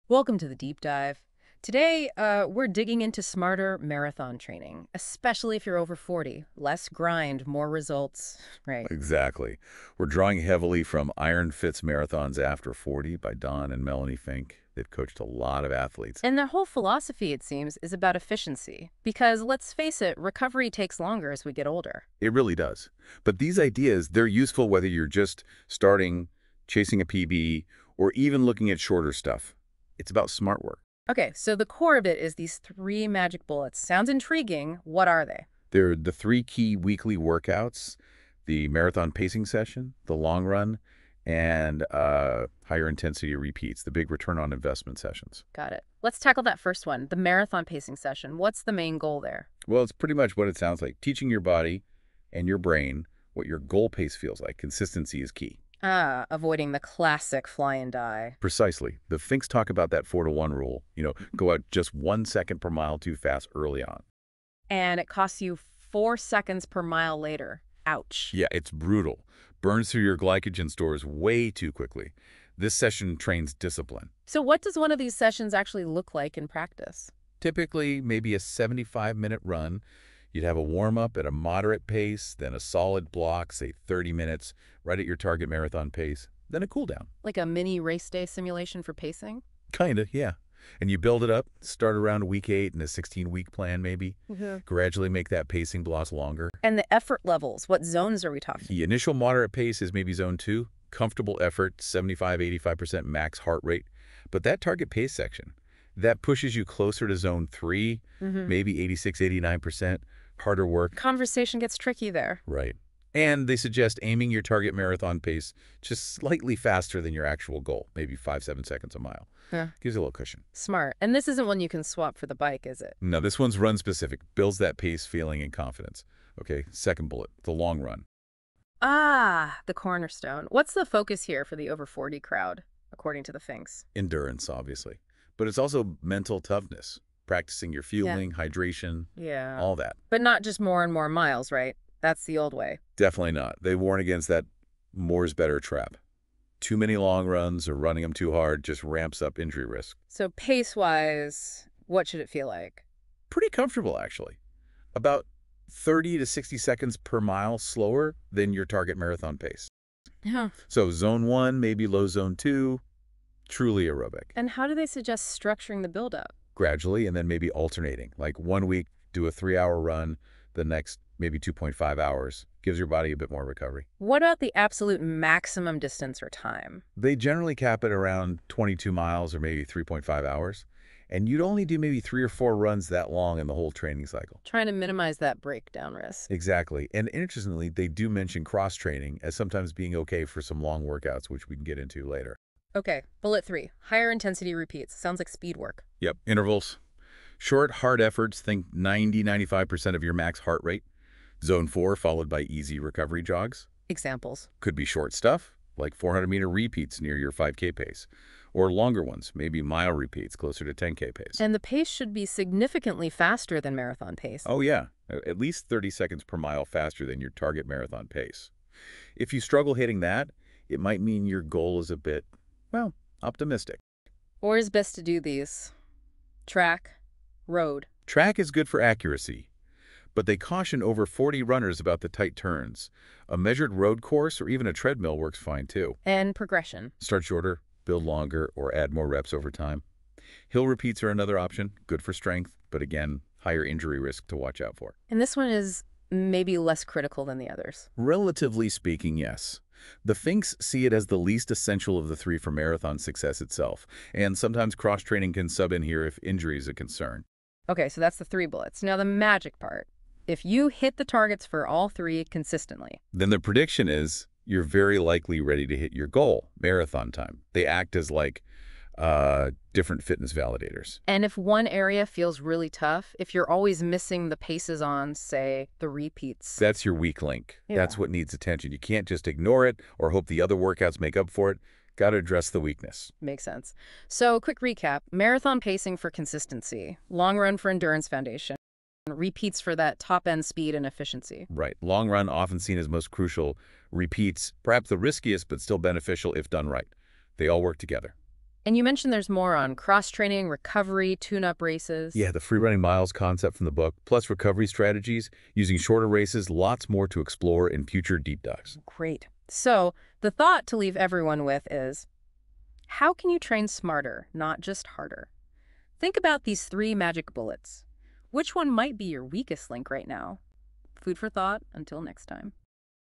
Welcome to the deep dive. Today, we're digging into smarter marathon training, especially if you're over 40. Less grind, more results. Right. Exactly. We're drawing heavily from IronFit's Marathons After 40 by Don and Melanie Fink. They've coached a lot of athletes. And their whole philosophy, it seems, is about efficiency. Because let's face it, recovery takes longer as we get older. It really does. But these ideas, they're useful whether you're just starting, chasing a PB, or even looking at shorter stuff. It's about smart work. Okay, so the core of it is these three magic bullets. Sounds intriguing. What are they? They're the three key weekly workouts: the marathon pacing session, the long run, and higher intensity repeats, the big return on investment sessions. Got it. Let's tackle that first one, the marathon pacing session. What's the main goal there? Well, it's pretty much what it sounds like. Teaching your body and your brain what your goal pace feels like. Consistency is key. Ah, avoiding the classic fly and die. Precisely. The Finks talk about that 4-to-1 rule. Go out just 1 second per mile too fast early on. And it costs you 4 seconds per mile later. Ouch. Yeah, it's brutal. Burns through your glycogen stores way too quickly. This session trains discipline. So what does one of these sessions actually look like in practice? Typically, maybe a 75-minute run. You'd have a warm-up at a moderate pace, then a solid block, say 30 minutes, right at your target marathon pace, then a cool down. Like a mini race day simulation for pacing? Kinda, yeah. And you build it up, start around week 8 in a 16-week plan maybe. Gradually make that pacing block longer. And the effort levels, what zones are we talking? The initial moderate pace is maybe zone 2, comfortable effort, 75–85% max heart rate. But that target pace section, that pushes you closer to zone 3, maybe 86–89%, harder work. Conversation gets tricky there. Right. And they suggest aiming your target marathon pace just slightly faster than your actual goal, maybe 5–7 seconds a mile. Yeah. Gives you a little cushion. Smart. And this isn't one you can swap for the bike, is it? No, this one's run specific, builds that pace feeling and confidence. Okay, second bullet, the long run. Ah, the cornerstone. What's the focus here for the over 40 crowd, according to the Finks? Endurance, obviously. But it's also mental toughness, practicing your fueling, hydration, Yeah. all that. But not just more and more miles, right? That's the old way. Definitely not. They warn against that more's better trap. Too many long runs or running them too hard just ramps up injury risk. So pace-wise, what should it feel like? Pretty comfortable, actually. About 30 to 60 seconds per mile slower than your target marathon pace. Yeah. So zone 1, maybe low zone 2, truly aerobic. And how do they suggest structuring the build-up? Gradually, and then maybe alternating. Like 1 week, do a 3-hour run, the next maybe 2.5 hours. Gives your body a bit more recovery. What about the absolute maximum distance or time? They generally cap it around 22 miles or maybe 3.5 hours. And you'd only do maybe 3 or 4 runs that long in the whole training cycle. Trying to minimize that breakdown risk. Exactly. And interestingly, they do mention cross-training as sometimes being okay for some long workouts, which we can get into later. Okay, bullet 3, higher intensity repeats. Sounds like speed work. Yep, intervals. Short, hard efforts, think 90–95% of your max heart rate. Zone 4 followed by easy recovery jogs. Examples. Could be short stuff, like 400-meter repeats near your 5K pace. Or longer ones, maybe mile repeats closer to 10K pace. And the pace should be significantly faster than marathon pace. Oh yeah, at least 30 seconds per mile faster than your target marathon pace. If you struggle hitting that, it might mean your goal is a bit, well, optimistic. Or is best to do these? Track, road. Track is good for accuracy, but they caution over 40 runners about the tight turns. A measured road course or even a treadmill works fine too. And progression. Start shorter, build longer, or add more reps over time. Hill repeats are another option, good for strength, but again, higher injury risk to watch out for. And this one is maybe less critical than the others. Relatively speaking, yes. The Finks see it as the least essential of the 3 for marathon success itself, and sometimes cross-training can sub in here if injury is a concern. Okay, so that's the 3 bullets. Now the magic part. If you hit the targets for all 3 consistently. Then the prediction is you're very likely ready to hit your goal, marathon time. They act as like different fitness validators. And if one area feels really tough, if you're always missing the paces on, say, the repeats. That's your weak link. Yeah. That's what needs attention. You can't just ignore it or hope the other workouts make up for it. Got to address the weakness. Makes sense. So, quick recap. Marathon pacing for consistency. Long run for endurance foundation. Repeats for that top-end speed and efficiency. Right. Long run, often seen as most crucial. Repeats, perhaps the riskiest, but still beneficial if done right. They all work together. And you mentioned there's more on cross-training, recovery, tune-up races. Yeah, the free running miles concept from the book, plus recovery strategies, using shorter races, lots more to explore in future deep dives. Great. So the thought to leave everyone with is, how can you train smarter, not just harder? Think about these three magic bullets. Which one might be your weakest link right now? Food for thought. Until next time.